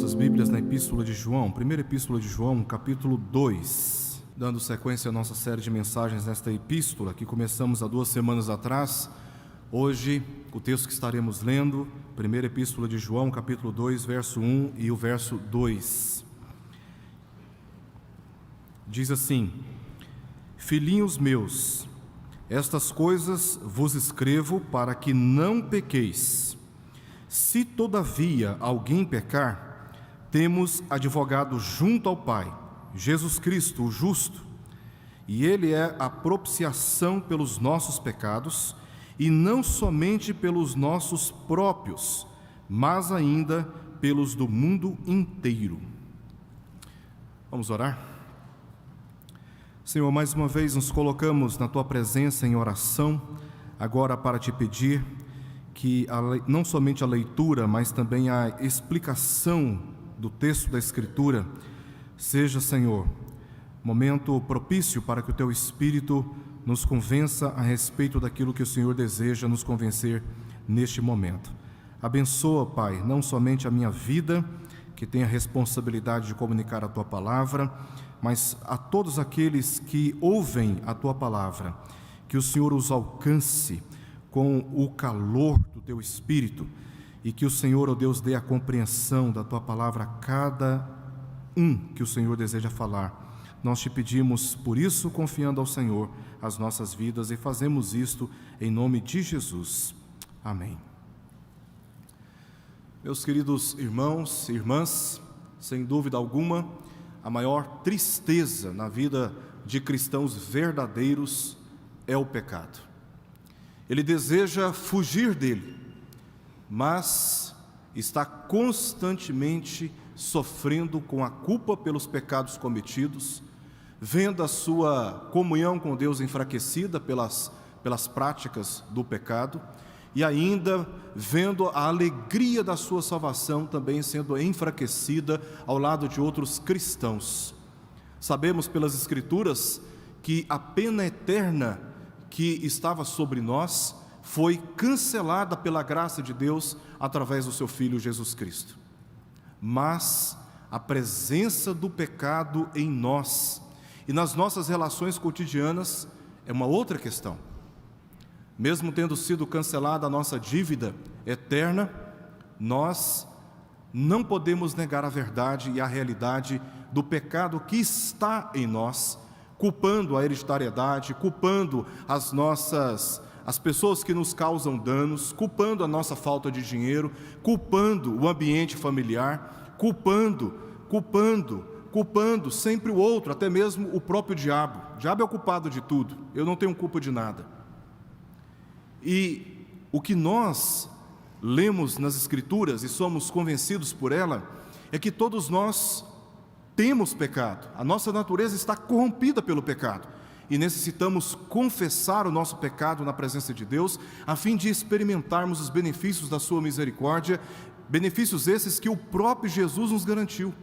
nossas Bíblias na Epístola de João, primeira Epístola de João, capítulo 2. Dando sequência à nossa série de mensagens nesta epístola, que começamos há 2 semanas atrás. Hoje, o texto que estaremos lendo, primeira Epístola de João, capítulo 2, verso 1 e o verso 2. Diz assim: Filhinhos meus, estas coisas vos escrevo para que não pequeis. Se todavia alguém pecar, temos advogado junto ao Pai, Jesus Cristo, o justo, e Ele é a propiciação pelos nossos pecados, e não somente pelos nossos próprios, mas ainda pelos do mundo inteiro. Vamos orar? Senhor, mais uma vez nos colocamos na Tua presença em oração, agora para Te pedir que não somente a leitura, mas também a explicação do texto da Escritura seja, Senhor, momento propício para que o Teu Espírito nos convença a respeito daquilo que o Senhor deseja nos convencer neste momento. Abençoa, Pai, não somente a minha vida, que tem a responsabilidade de comunicar a Tua Palavra, mas a todos aqueles que ouvem a Tua Palavra, que o Senhor os alcance com o calor do Teu Espírito, e que o Senhor, ó Deus, dê a compreensão da Tua Palavra a cada um que o Senhor deseja falar. Nós Te pedimos por isso, confiando ao Senhor as nossas vidas, e fazemos isto em nome de Jesus. Amém. Meus queridos irmãos e irmãs, sem dúvida alguma, a maior tristeza na vida de cristãos verdadeiros é o pecado. Ele deseja fugir dele, mas está constantemente sofrendo com a culpa pelos pecados cometidos, vendo a sua comunhão com Deus enfraquecida pelas práticas do pecado, e ainda vendo a alegria da sua salvação também sendo enfraquecida ao lado de outros cristãos. Sabemos pelas Escrituras que a pena eterna que estava sobre nós foi cancelada pela graça de Deus através do seu Filho Jesus Cristo. Mas a presença do pecado em nós e nas nossas relações cotidianas é uma outra questão. Mesmo tendo sido cancelada a nossa dívida eterna, nós não podemos negar a verdade e a realidade do pecado que está em nós, culpando a hereditariedade, culpando as pessoas que nos causam danos, culpando a nossa falta de dinheiro, culpando o ambiente familiar, culpando sempre o outro, até mesmo o próprio diabo. O diabo é o culpado de tudo, eu não tenho culpa de nada. E o que nós lemos nas Escrituras e somos convencidos por ela, é que todos nós temos pecado, a nossa natureza está corrompida pelo pecado, e necessitamos confessar o nosso pecado na presença de Deus, a fim de experimentarmos os benefícios da sua misericórdia, benefícios esses que o próprio Jesus nos garantiu.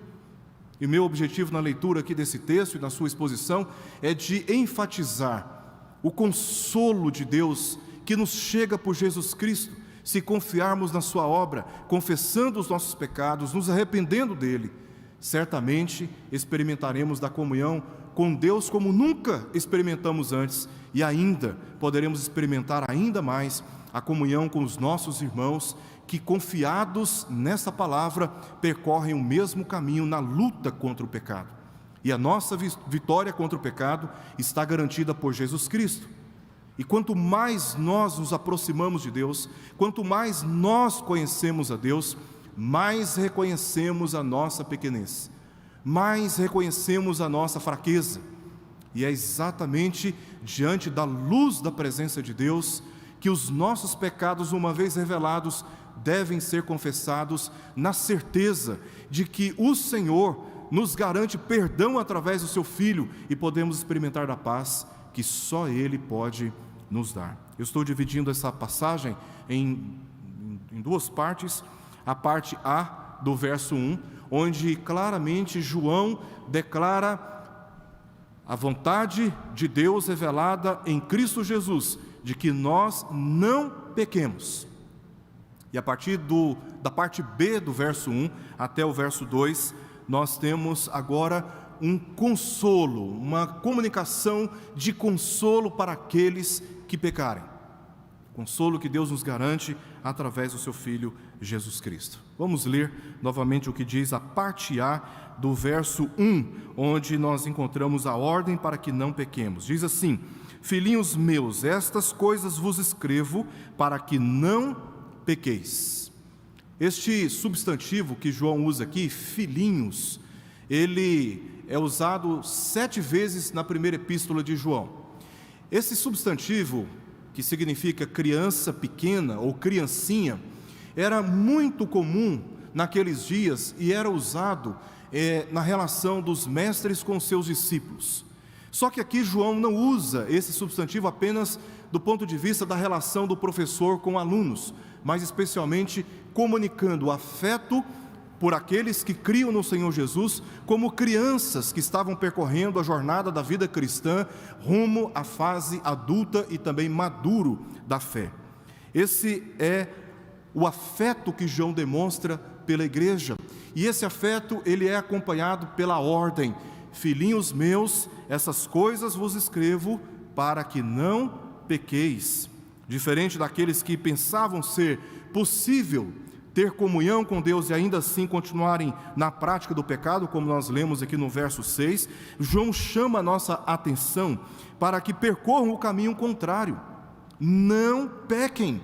E meu objetivo na leitura aqui desse texto e na sua exposição é de enfatizar o consolo de Deus que nos chega por Jesus Cristo, se confiarmos na sua obra, confessando os nossos pecados, nos arrependendo dele. Certamente experimentaremos da comunhão com Deus como nunca experimentamos antes, e ainda poderemos experimentar ainda mais a comunhão com os nossos irmãos que, confiados nessa palavra, percorrem o mesmo caminho na luta contra o pecado. E a nossa vitória contra o pecado está garantida por Jesus Cristo. E quanto mais nós nos aproximamos de Deus, quanto mais nós conhecemos a Deus, mais reconhecemos a nossa pequenez, mais reconhecemos a nossa fraqueza. E é exatamente diante da luz da presença de Deus que os nossos pecados, uma vez revelados, devem ser confessados na certeza de que o Senhor nos garante perdão através do seu Filho, e podemos experimentar da paz que só Ele pode nos dar. Eu estou dividindo essa passagem em duas partes. A parte A do verso 1, onde claramente João declara a vontade de Deus revelada em Cristo Jesus, de que nós não pequemos. E a partir da parte B do verso 1 até o verso 2, nós temos agora um consolo, uma comunicação de consolo para aqueles que pecarem. Consolo que Deus nos garante através do seu Filho Jesus Cristo. Vamos ler novamente o que diz a parte A do verso 1, onde nós encontramos a ordem para que não pequemos. Diz assim: filhinhos meus, estas coisas vos escrevo para que não pequeis. Este substantivo que João usa aqui, filhinhos, ele é usado 7 vezes na primeira epístola de João. Esse substantivo, que significa criança pequena ou criancinha, era muito comum naqueles dias e era usado na relação dos mestres com seus discípulos. Só que aqui João não usa esse substantivo apenas do ponto de vista da relação do professor com alunos, mas especialmente comunicando o afeto por aqueles que criam no Senhor Jesus, como crianças que estavam percorrendo a jornada da vida cristã rumo à fase adulta e também maduro da fé. Esse é o afeto que João demonstra pela igreja, e esse afeto ele é acompanhado pela ordem: filhinhos meus, essas coisas vos escrevo para que não pequeis. Diferente daqueles que pensavam ser possível ter comunhão com Deus e ainda assim continuarem na prática do pecado, como nós lemos aqui no verso 6, João chama a nossa atenção para que percorram o caminho contrário. Não pequem,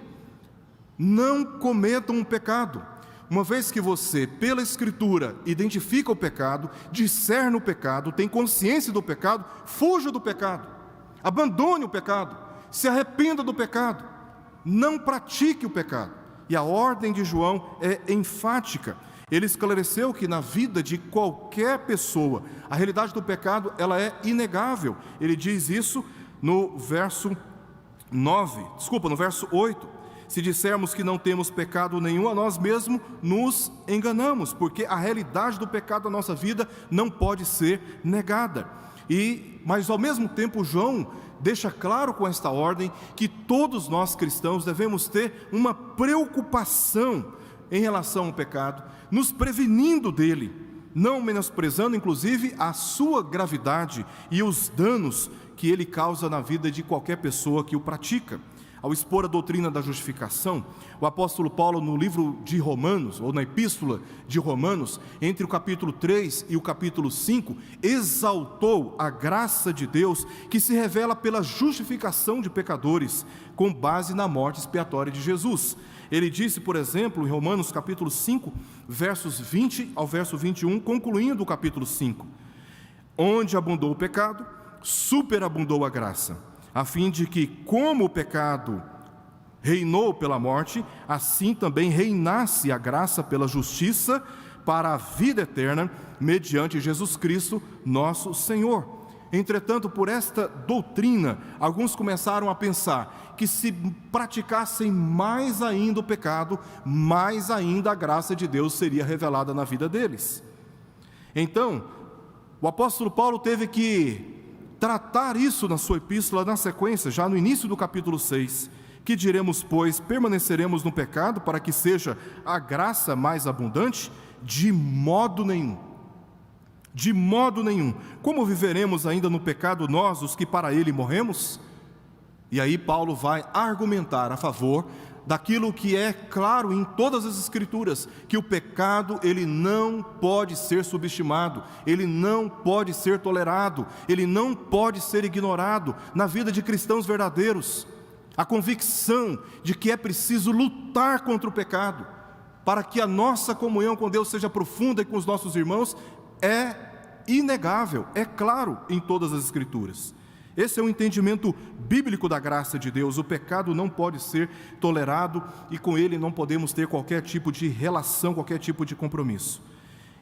não cometam um pecado. Uma vez que você, pela Escritura, identifica o pecado, discerne o pecado, tem consciência do pecado, fuja do pecado, abandone o pecado, se arrependa do pecado, não pratique o pecado. E a ordem de João é enfática. Ele esclareceu que na vida de qualquer pessoa, a realidade do pecado ela é inegável. Ele diz isso no verso 8. Se dissermos que não temos pecado nenhum a nós mesmos, nos enganamos, porque a realidade do pecado da nossa vida não pode ser negada. Mas ao mesmo tempo João deixa claro com esta ordem que todos nós cristãos devemos ter uma preocupação em relação ao pecado, nos prevenindo dele, não menosprezando inclusive a sua gravidade e os danos que ele causa na vida de qualquer pessoa que o pratica. Ao expor a doutrina da justificação, o apóstolo Paulo, no livro de Romanos, ou na epístola de Romanos, entre o capítulo 3 e o capítulo 5, exaltou a graça de Deus que se revela pela justificação de pecadores, com base na morte expiatória de Jesus. Ele disse, por exemplo, em Romanos capítulo 5, versos 20 ao verso 21, concluindo o capítulo 5: onde abundou o pecado, superabundou a graça, a fim de que, como o pecado reinou pela morte, assim também reinasse a graça pela justiça para a vida eterna, mediante Jesus Cristo, nosso Senhor. Entretanto, por esta doutrina, alguns começaram a pensar que se praticassem mais ainda o pecado, mais ainda a graça de Deus seria revelada na vida deles. Então, o apóstolo Paulo teve que tratar isso na sua epístola na sequência, já no início do capítulo 6. Que diremos, pois, permaneceremos no pecado para que seja a graça mais abundante? De modo nenhum. De modo nenhum. Como viveremos ainda no pecado nós, os que para ele morremos? E aí Paulo vai argumentar a favor daquilo que é claro em todas as Escrituras, que o pecado ele não pode ser subestimado, ele não pode ser tolerado, ele não pode ser ignorado na vida de cristãos verdadeiros. A convicção de que é preciso lutar contra o pecado, para que a nossa comunhão com Deus seja profunda e com os nossos irmãos, é inegável, é claro em todas as Escrituras. Esse é o entendimento bíblico da graça de Deus. O pecado não pode ser tolerado e com ele não podemos ter qualquer tipo de relação, qualquer tipo de compromisso.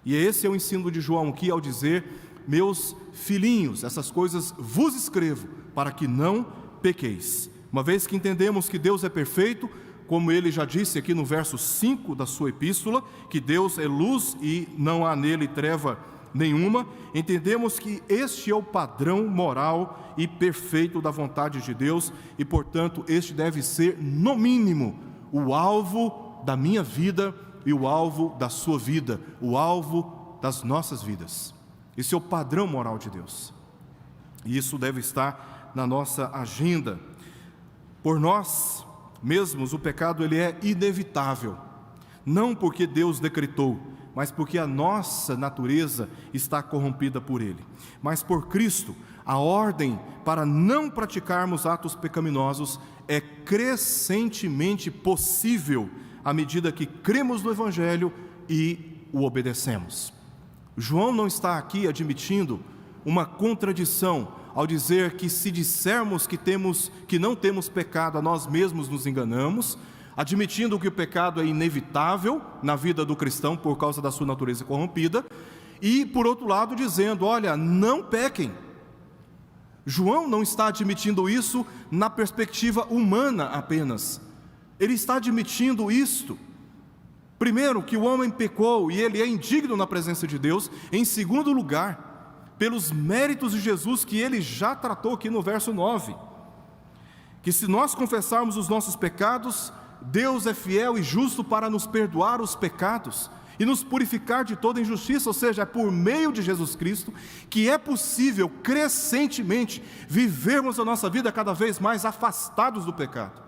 E esse é o ensino de João aqui ao dizer: meus filhinhos, essas coisas vos escrevo para que não pequeis. Uma vez que entendemos que Deus é perfeito, como ele já disse aqui no verso 5 da sua epístola, que Deus é luz e não há nele treva nenhuma, entendemos que este é o padrão moral e perfeito da vontade de Deus e, portanto, este deve ser, no mínimo, o alvo da minha vida e o alvo da sua vida, o alvo das nossas vidas. Esse é o padrão moral de Deus. E isso deve estar na nossa agenda. Por nós mesmos, o pecado ele é inevitável. Não porque Deus decretou, mas porque a nossa natureza está corrompida por Ele. Mas por Cristo, a ordem para não praticarmos atos pecaminosos é crescentemente possível à medida que cremos no Evangelho e o obedecemos. João não está aqui admitindo uma contradição ao dizer que se dissermos que não temos pecado, a nós mesmos nos enganamos, admitindo que o pecado é inevitável na vida do cristão por causa da sua natureza corrompida, e por outro lado dizendo, olha, não pequem. João não está admitindo isso na perspectiva humana apenas. Ele está admitindo isto. Primeiro, que o homem pecou e ele é indigno na presença de Deus. Em segundo lugar, pelos méritos de Jesus que ele já tratou aqui no verso 9. Que se nós confessarmos os nossos pecados, Deus é fiel e justo para nos perdoar os pecados e nos purificar de toda injustiça, ou seja, é por meio de Jesus Cristo que é possível crescentemente vivermos a nossa vida cada vez mais afastados do pecado.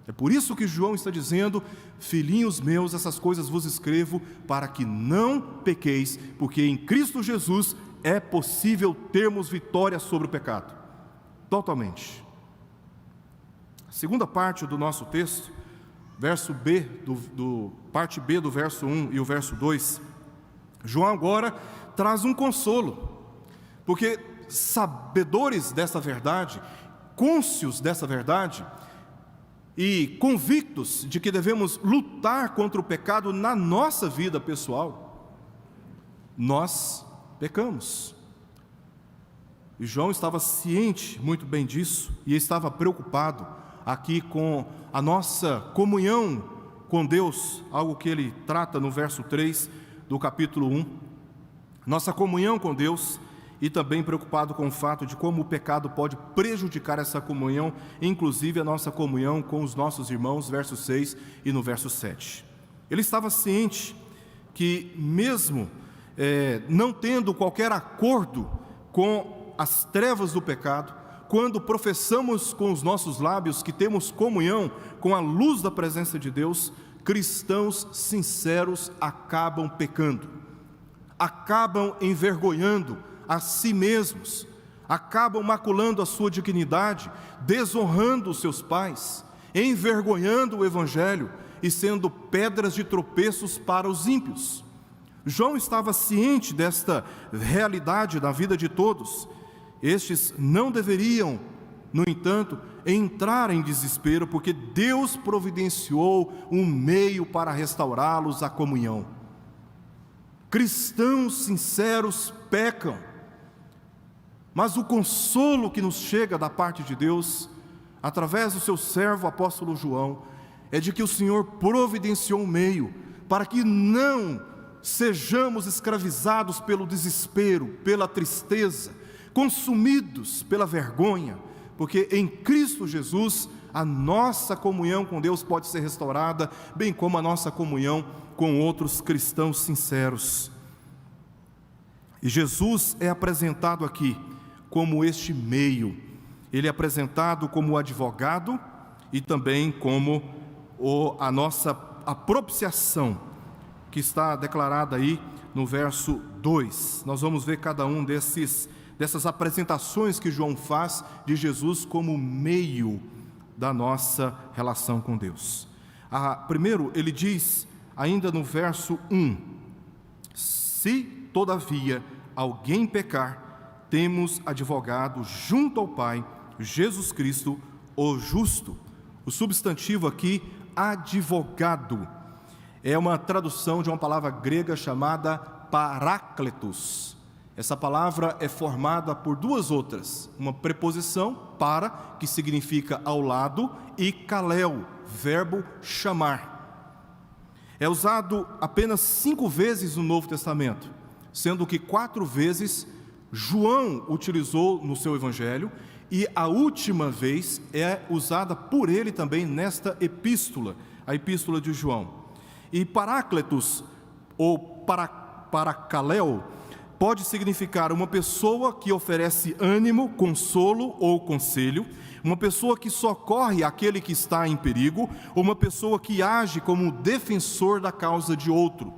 É por isso que João está dizendo, filhinhos meus, essas coisas vos escrevo para que não pequeis, porque em Cristo Jesus é possível termos vitória sobre o pecado, totalmente. A segunda parte do nosso texto, verso B, parte B do verso 1 e o verso 2, João agora traz um consolo, porque sabedores dessa verdade, cônscios dessa verdade, e convictos de que devemos lutar contra o pecado na nossa vida pessoal, nós pecamos. E João estava ciente muito bem disso, e estava preocupado aqui com a nossa comunhão com Deus, algo que ele trata no verso 3 do capítulo 1, nossa comunhão com Deus, e também preocupado com o fato de como o pecado pode prejudicar essa comunhão, inclusive a nossa comunhão com os nossos irmãos, verso 6 e no verso 7. Ele estava ciente que mesmo não tendo qualquer acordo com as trevas do pecado, quando professamos com os nossos lábios que temos comunhão com a luz da presença de Deus, cristãos sinceros acabam pecando, acabam envergonhando a si mesmos, acabam maculando a sua dignidade, desonrando os seus pais, envergonhando o Evangelho e sendo pedras de tropeços para os ímpios. João estava ciente desta realidade da vida de todos. Estes não deveriam, no entanto, entrar em desespero, porque Deus providenciou um meio para restaurá-los à comunhão. Cristãos sinceros pecam, mas o consolo que nos chega da parte de Deus, através do seu servo apóstolo João, é de que o Senhor providenciou um meio para que não sejamos escravizados pelo desespero, pela tristeza, consumidos pela vergonha, porque em Cristo Jesus a nossa comunhão com Deus pode ser restaurada, bem como a nossa comunhão com outros cristãos sinceros. E Jesus é apresentado aqui como este meio, ele é apresentado como o advogado e também como a propiciação, que está declarada aí no verso 2. Nós vamos ver cada um dessas apresentações que João faz de Jesus como meio da nossa relação com Deus. Primeiro, ele diz, ainda no verso 1, se todavia alguém pecar, temos advogado junto ao Pai, Jesus Cristo, o justo. O substantivo aqui, advogado, é uma tradução de uma palavra grega chamada parácletos. Essa palavra é formada por duas outras, uma preposição, para, que significa ao lado, e kaleo, verbo chamar. É usado apenas 5 vezes no Novo Testamento, sendo que 4 vezes João utilizou no seu evangelho, e a última vez é usada por ele também nesta epístola, a epístola de João. E parácletos, ou paracaléu, pode significar uma pessoa que oferece ânimo, consolo ou conselho, uma pessoa que socorre aquele que está em perigo, ou uma pessoa que age como defensor da causa de outro.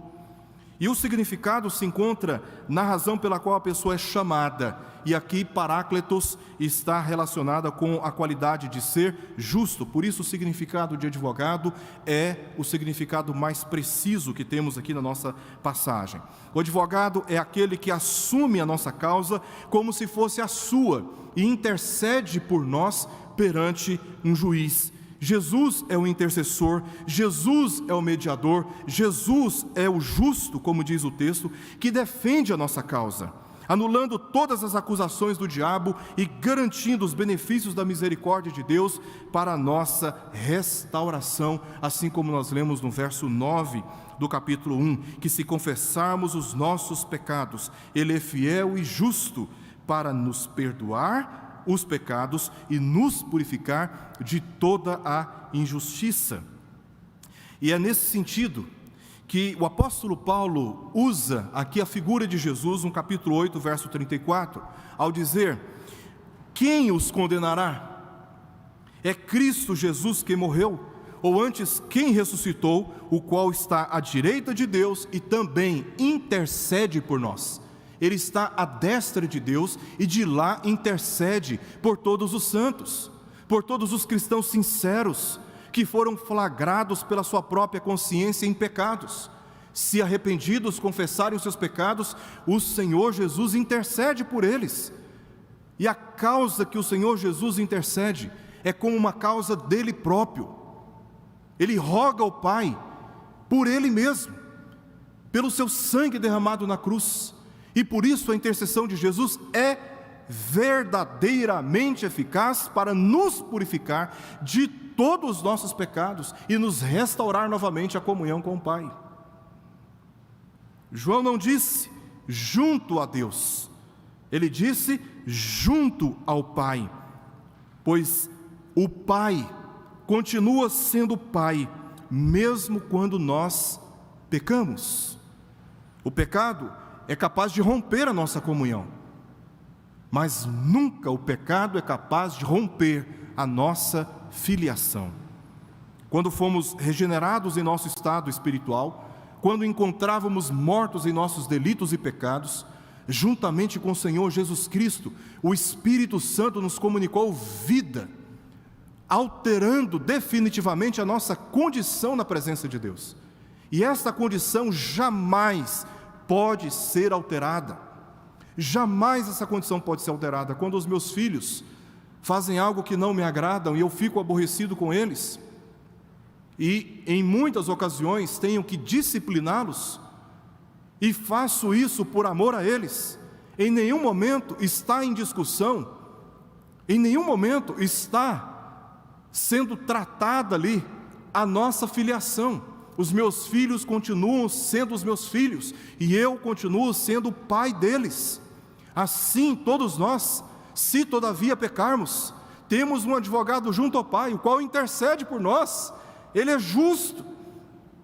E o significado se encontra na razão pela qual a pessoa é chamada. E aqui parácletos está relacionada com a qualidade de ser justo. Por isso o significado de advogado é o significado mais preciso que temos aqui na nossa passagem. O advogado é aquele que assume a nossa causa como se fosse a sua e intercede por nós perante um juiz. Jesus é o intercessor, Jesus é o mediador, Jesus é o justo, como diz o texto, que defende a nossa causa, anulando todas as acusações do diabo e garantindo os benefícios da misericórdia de Deus para a nossa restauração, assim como nós lemos no verso 9 do capítulo 1, que se confessarmos os nossos pecados, Ele é fiel e justo para nos perdoar os pecados e nos purificar de toda a injustiça. E é nesse sentido que o apóstolo Paulo usa aqui a figura de Jesus, no capítulo 8, verso 34, ao dizer: quem os condenará? É Cristo Jesus que morreu, ou antes, quem ressuscitou, o qual está à direita de Deus e também intercede por nós. Ele está à destra de Deus e de lá intercede por todos os santos, por todos os cristãos sinceros, que foram flagrados pela sua própria consciência em pecados. Se arrependidos confessarem os seus pecados, o Senhor Jesus intercede por eles. E a causa que o Senhor Jesus intercede é como uma causa dele próprio. Ele roga ao Pai por ele mesmo, pelo seu sangue derramado na cruz. E por isso a intercessão de Jesus é verdadeiramente eficaz para nos purificar de todos os nossos pecados e nos restaurar novamente a comunhão com o Pai. João não disse junto a Deus, ele disse junto ao Pai, pois o Pai continua sendo Pai, mesmo quando nós pecamos. O pecado é capaz de romper a nossa comunhão, mas nunca o pecado é capaz de romper a nossa filiação. Quando fomos regenerados em nosso estado espiritual, quando encontrávamos mortos em nossos delitos e pecados, juntamente com o Senhor Jesus Cristo, o Espírito Santo nos comunicou vida, alterando definitivamente a nossa condição na presença de Deus. E esta condição jamais pode ser alterada. Jamais essa condição pode ser alterada. Quando os meus filhos fazem algo que não me agradam e eu fico aborrecido com eles, e em muitas ocasiões tenho que discipliná-los, e faço isso por amor a eles, em nenhum momento está em discussão, em nenhum momento está sendo tratada ali a nossa filiação. Os meus filhos continuam sendo os meus filhos, e eu continuo sendo o pai deles. Assim, todos nós, se todavia pecarmos, temos um advogado junto ao Pai, o qual intercede por nós. Ele é justo.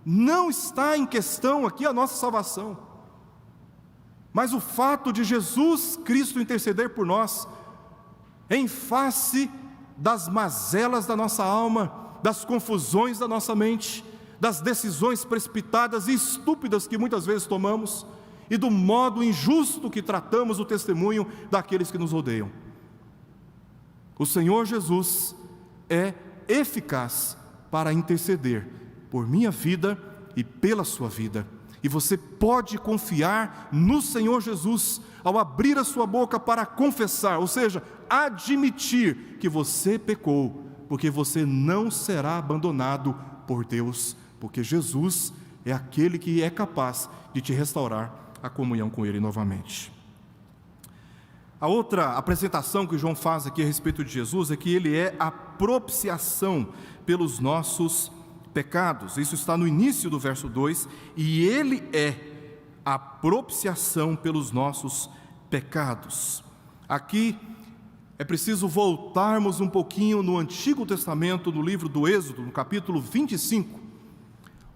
Não está em questão aqui a nossa salvação, mas o fato de Jesus Cristo interceder por nós, em face das mazelas da nossa alma, das confusões da nossa mente, das decisões precipitadas e estúpidas que muitas vezes tomamos, e do modo injusto que tratamos o testemunho daqueles que nos rodeiam. O Senhor Jesus é eficaz para interceder por minha vida e pela sua vida. E você pode confiar no Senhor Jesus ao abrir a sua boca para confessar, ou seja, admitir que você pecou, porque você não será abandonado por Deus, porque Jesus é aquele que é capaz de te restaurar a comunhão com Ele novamente. A outra apresentação que João faz aqui a respeito de Jesus é que Ele é a propiciação pelos nossos pecados. Isso está no início do verso 2, e Ele é a propiciação pelos nossos pecados. Aqui é preciso voltarmos um pouquinho no Antigo Testamento, no livro do Êxodo, no capítulo 25,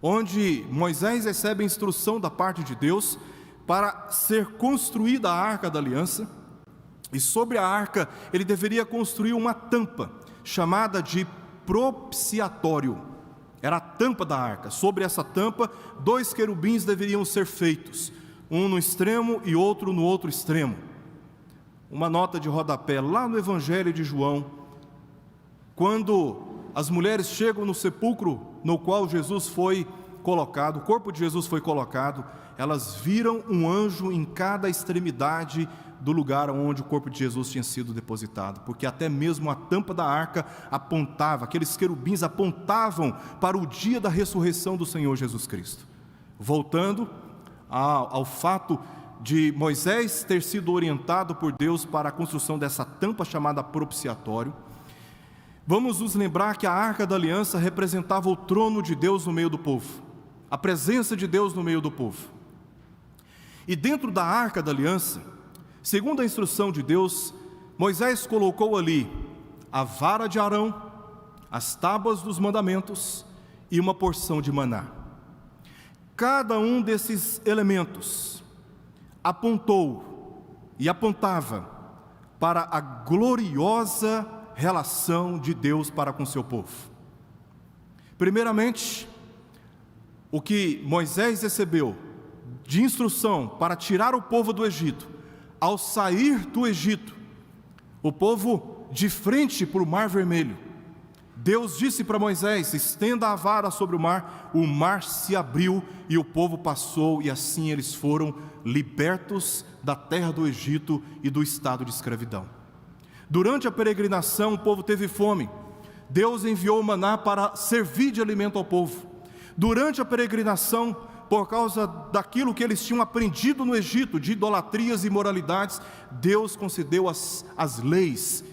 onde Moisés recebe a instrução da parte de Deus para ser construída a Arca da Aliança, e sobre a arca ele deveria construir uma tampa, chamada de propiciatório. Era a tampa da arca. Sobre essa tampa, 2 querubins deveriam ser feitos, um no extremo e outro no outro extremo. Uma nota de rodapé, lá no Evangelho de João, quando as mulheres chegam no sepulcro no qual Jesus foi colocado, o corpo de Jesus foi colocado, elas viram um anjo em cada extremidade do lugar onde o corpo de Jesus tinha sido depositado, porque até mesmo a tampa da arca apontava, aqueles querubins apontavam para o dia da ressurreição do Senhor Jesus Cristo. Voltando ao fato de Moisés ter sido orientado por Deus para a construção dessa tampa chamada propiciatório, vamos nos lembrar que a Arca da Aliança representava o trono de Deus no meio do povo, a presença de Deus no meio do povo. E dentro da Arca da Aliança, segundo a instrução de Deus, Moisés colocou ali a vara de Arão, as tábuas dos mandamentos e uma porção de maná. Cada um desses elementos apontou e apontava para a gloriosa relação de Deus para com seu povo. Primeiramente, o que Moisés recebeu de instrução para tirar o povo do Egito, ao sair do Egito, o povo de frente para o Mar Vermelho, Deus disse para Moisés: estenda a vara sobre o mar se abriu e o povo passou, e assim eles foram libertos da terra do Egito e do estado de escravidão. Durante a peregrinação, o povo teve fome, Deus enviou o maná para servir de alimento ao povo. Durante a peregrinação, por causa daquilo que eles tinham aprendido no Egito, de idolatrias e imoralidades, Deus concedeu as leis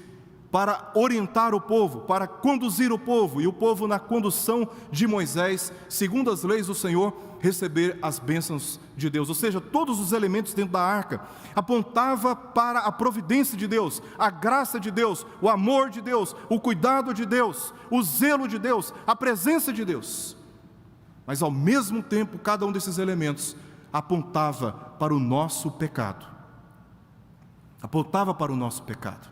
para orientar o povo, para conduzir o povo, e o povo, na condução de Moisés, segundo as leis do Senhor, receber as bênçãos de Deus. Ou seja, todos os elementos dentro da arca apontava para a providência de Deus, a graça de Deus, o amor de Deus, o cuidado de Deus, o zelo de Deus, a presença de Deus. Mas ao mesmo tempo, cada um desses elementos apontava para o nosso pecado. Apontava para o nosso pecado.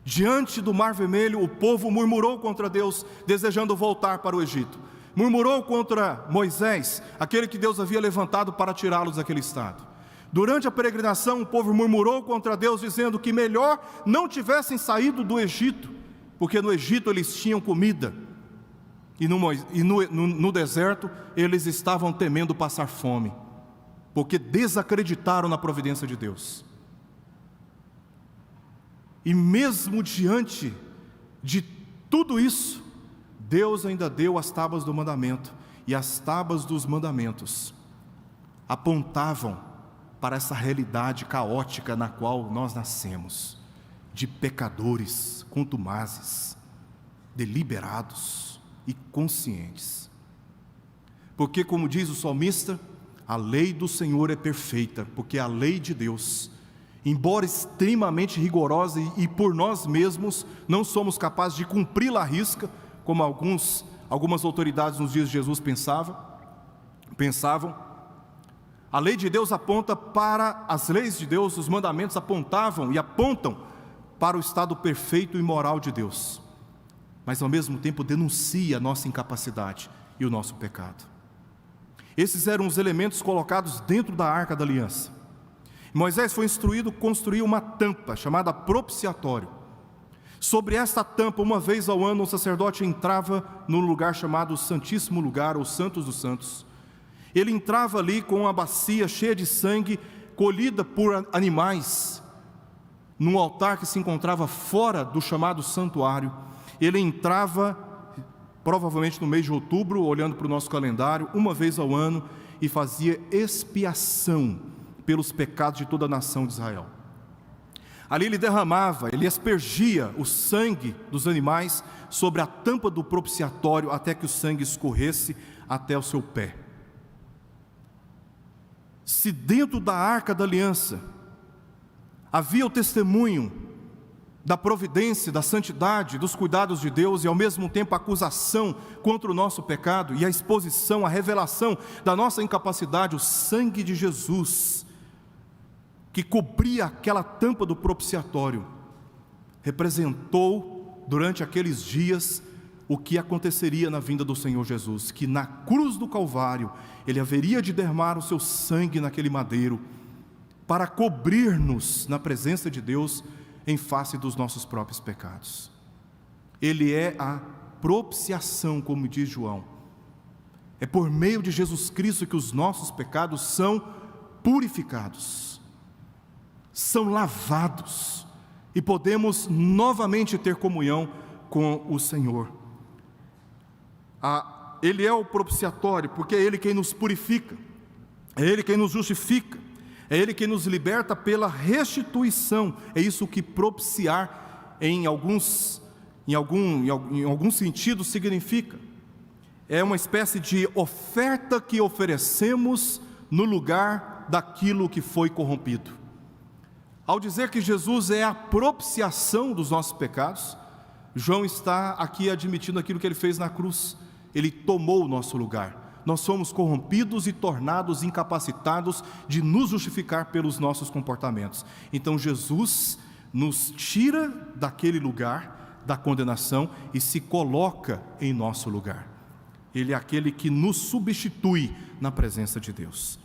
Diante do Mar Vermelho, o povo murmurou contra Deus, desejando voltar para o Egito. Murmurou contra Moisés, aquele que Deus havia levantado para tirá-los daquele estado. Durante a peregrinação, o povo murmurou contra Deus, dizendo que melhor não tivessem saído do Egito, porque no Egito eles tinham comida, e no deserto eles estavam temendo passar fome, porque desacreditaram na providência de Deus. E mesmo diante de tudo isso, Deus ainda deu as tábuas do mandamento, e as tábuas dos mandamentos apontavam para essa realidade caótica na qual nós nascemos, de pecadores contumazes, deliberados e conscientes. Porque, como diz o salmista, a lei do Senhor é perfeita, porque a lei de Deus, embora extremamente rigorosa e por nós mesmos não somos capazes de cumpri-la à risca, como algumas autoridades nos dias de Jesus pensavam, a lei de Deus aponta para as leis de Deus, os mandamentos apontavam e apontam para o estado perfeito e moral de Deus, mas ao mesmo tempo denuncia a nossa incapacidade e o nosso pecado. Esses eram os elementos colocados dentro da Arca da Aliança. Moisés foi instruído a construir uma tampa chamada propiciatório. Sobre esta tampa, uma vez ao ano, o sacerdote entrava no lugar chamado Santíssimo Lugar, ou Santos dos Santos. Ele entrava ali com uma bacia cheia de sangue, colhida por animais, num altar que se encontrava fora do chamado santuário. Ele entrava, provavelmente no mês de outubro, olhando para o nosso calendário, uma vez ao ano, e fazia expiação pelos pecados de toda a nação de Israel. Ali ele derramava, ele aspergia o sangue dos animais sobre a tampa do propiciatório, até que o sangue escorresse até o seu pé. Se dentro da Arca da Aliança havia o testemunho da providência, da santidade, dos cuidados de Deus, e ao mesmo tempo a acusação contra o nosso pecado e a exposição, a revelação da nossa incapacidade, o sangue de Jesus, que cobria aquela tampa do propiciatório, representou durante aqueles dias o que aconteceria na vinda do Senhor Jesus, que na cruz do Calvário Ele haveria de derramar o seu sangue naquele madeiro, para cobrir-nos na presença de Deus em face dos nossos próprios pecados. Ele é a propiciação, como diz João. É por meio de Jesus Cristo que os nossos pecados são purificados, são lavados, e podemos novamente ter comunhão com o Senhor. Ele é o propiciatório, porque é Ele quem nos purifica, é Ele quem nos justifica, é Ele quem nos liberta pela restituição. É isso que propiciar em algum sentido significa. É uma espécie de oferta que oferecemos no lugar daquilo que foi corrompido. Ao dizer que Jesus é a propiciação dos nossos pecados, João está aqui admitindo aquilo que Ele fez na cruz. Ele tomou o nosso lugar. Nós somos corrompidos e tornados incapacitados de nos justificar pelos nossos comportamentos. Então Jesus nos tira daquele lugar da condenação e se coloca em nosso lugar. Ele é aquele que nos substitui na presença de Deus.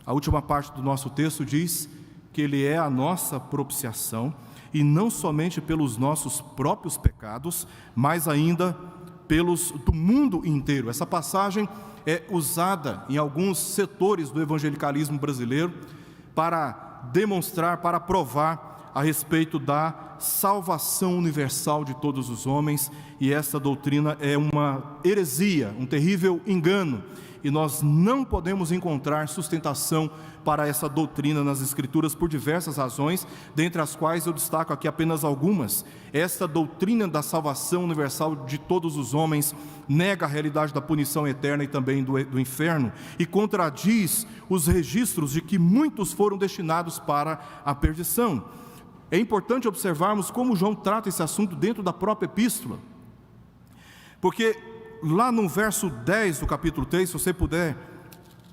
A última parte do nosso texto diz que Ele é a nossa propiciação, e não somente pelos nossos próprios pecados, mas ainda pelos do mundo inteiro. Essa passagem é usada em alguns setores do evangelicalismo brasileiro para demonstrar, para provar a respeito da salvação universal de todos os homens, e essa doutrina é uma heresia, um terrível engano, e nós não podemos encontrar sustentação para essa doutrina nas Escrituras por diversas razões, dentre as quais eu destaco aqui apenas algumas. Esta doutrina da salvação universal de todos os homens nega a realidade da punição eterna e também do inferno, e contradiz os registros de que muitos foram destinados para a perdição. É importante observarmos como João trata esse assunto dentro da própria epístola, porque lá no verso 10 do capítulo 3, se você puder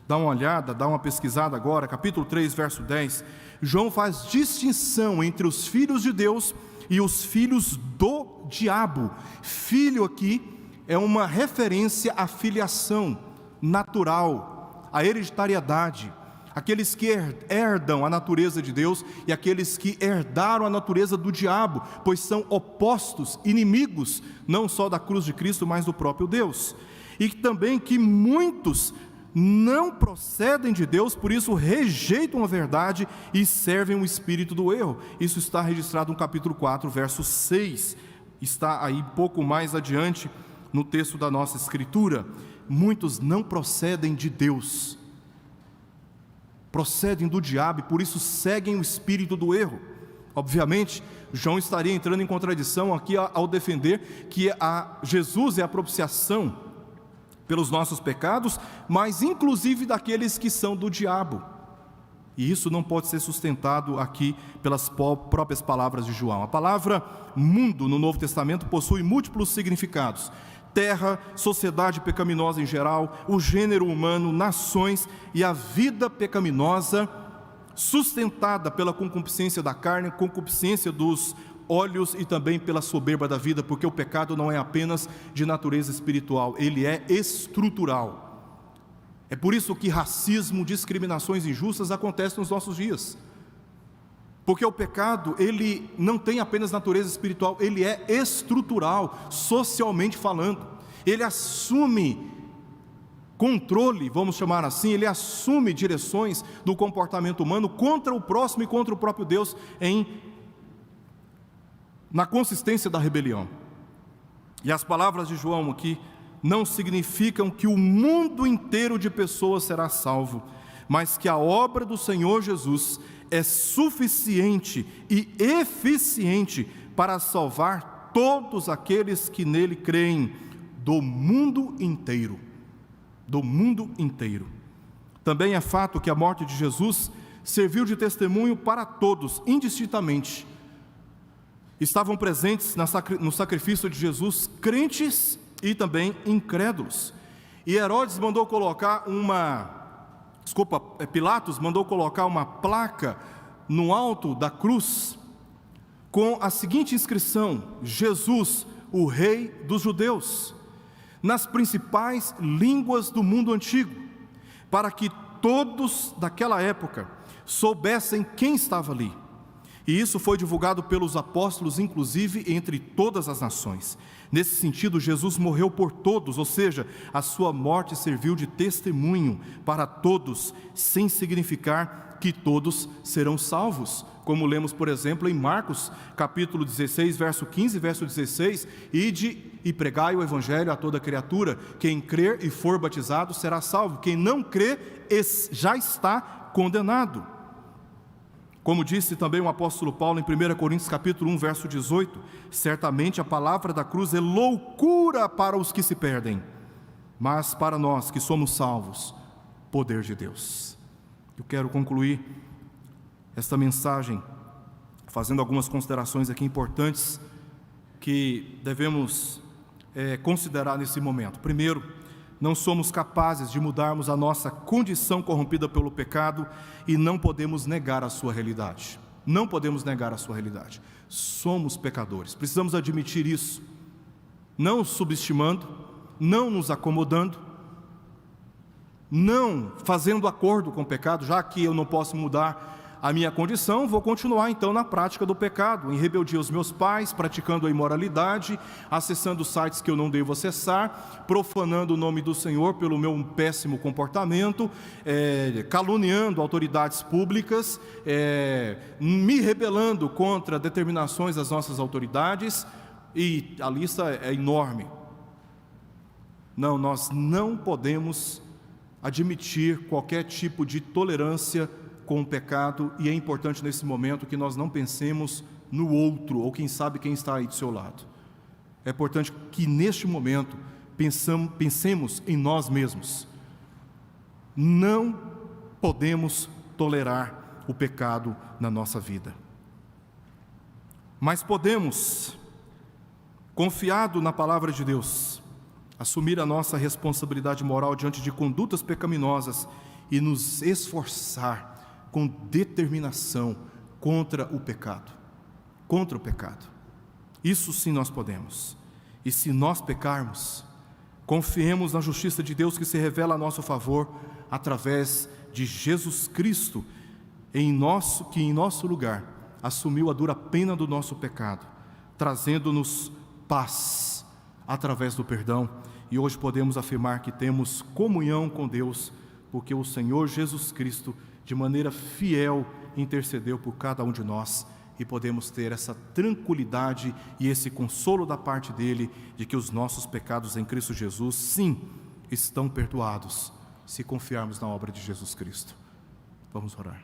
dar uma olhada, dar uma pesquisada agora, capítulo 3, verso 10, João faz distinção entre os filhos de Deus e os filhos do diabo. Filho aqui é uma referência à filiação natural, à hereditariedade, aqueles que herdam a natureza de Deus e aqueles que herdaram a natureza do diabo, pois são opostos, inimigos, não só da cruz de Cristo, mas do próprio Deus. E também que muitos não procedem de Deus, por isso rejeitam a verdade e servem o espírito do erro. Isso está registrado no capítulo 4, verso 6, está aí pouco mais adiante no texto da nossa Escritura. Muitos não procedem de Deus, procedem do diabo e por isso seguem o espírito do erro. Obviamente, João estaria entrando em contradição aqui ao defender que Jesus é a propiciação pelos nossos pecados, mas inclusive daqueles que são do diabo. E isso não pode ser sustentado aqui pelas próprias palavras de João. A palavra mundo no Novo Testamento possui múltiplos significados: terra, sociedade pecaminosa em geral, o gênero humano, nações e a vida pecaminosa sustentada pela concupiscência da carne, concupiscência dos olhos e também pela soberba da vida, porque o pecado não é apenas de natureza espiritual, ele é estrutural. É por isso que racismo, discriminações injustas acontecem nos nossos dias, porque o pecado, ele não tem apenas natureza espiritual, ele é estrutural, socialmente falando. Ele assume controle, vamos chamar assim, ele assume direções do comportamento humano contra o próximo e contra o próprio Deus, na consistência da rebelião. E as palavras de João aqui não significam que o mundo inteiro de pessoas será salvo, mas que a obra do Senhor Jesus é suficiente e eficiente para salvar todos aqueles que nele creem, do mundo inteiro. Do mundo inteiro. Também é fato que a morte de Jesus serviu de testemunho para todos, indistintamente. estavam presentes no sacrifício de Jesus crentes e também incrédulos. E Herodes mandou colocar Pilatos mandou colocar uma placa no alto da cruz com a seguinte inscrição: Jesus, o Rei dos Judeus, nas principais línguas do mundo antigo, para que todos daquela época soubessem quem estava ali. E isso foi divulgado pelos apóstolos, inclusive entre todas as nações. Nesse sentido, Jesus morreu por todos, ou seja, a sua morte serviu de testemunho para todos, sem significar que todos serão salvos, como lemos, por exemplo, em Marcos, capítulo 16, verso 15, verso 16, ide e pregai o evangelho a toda criatura, quem crer e for batizado será salvo, quem não crer já está condenado. Como disse também o apóstolo Paulo em 1 Coríntios capítulo 1, verso 18, certamente a palavra da cruz é loucura para os que se perdem, mas para nós que somos salvos, poder de Deus. Eu quero concluir esta mensagem fazendo algumas considerações aqui importantes que devemos considerar nesse momento. Primeiro, não somos capazes de mudarmos a nossa condição corrompida pelo pecado e não podemos negar a sua realidade. Não podemos negar a sua realidade. Somos pecadores, precisamos admitir isso, não subestimando, não nos acomodando, não fazendo acordo com o pecado. Já que eu não posso mudar a minha condição, vou continuar então na prática do pecado, em rebeldia aos meus pais, praticando a imoralidade, acessando sites que eu não devo acessar, profanando o nome do Senhor pelo meu péssimo comportamento, caluniando autoridades públicas, me rebelando contra determinações das nossas autoridades, e a lista é enorme. Não, nós não podemos admitir qualquer tipo de tolerância com o pecado, e é importante nesse momento que nós não pensemos no outro, ou quem sabe quem está aí do seu lado. É importante que neste momento pensemos em nós mesmos. Não podemos tolerar o pecado na nossa vida, mas podemos, confiado na palavra de Deus, assumir a nossa responsabilidade moral diante de condutas pecaminosas e nos esforçar com determinação contra o pecado. Contra o pecado. Isso sim nós podemos. E se nós pecarmos, confiemos na justiça de Deus que se revela a nosso favor através de Jesus Cristo, que em nosso lugar assumiu a dura pena do nosso pecado, trazendo-nos paz através do perdão. E hoje podemos afirmar que temos comunhão com Deus, porque o Senhor Jesus Cristo de maneira fiel intercedeu por cada um de nós, e podemos ter essa tranquilidade e esse consolo da parte dele, de que os nossos pecados em Cristo Jesus, sim, estão perdoados, se confiarmos na obra de Jesus Cristo. Vamos orar.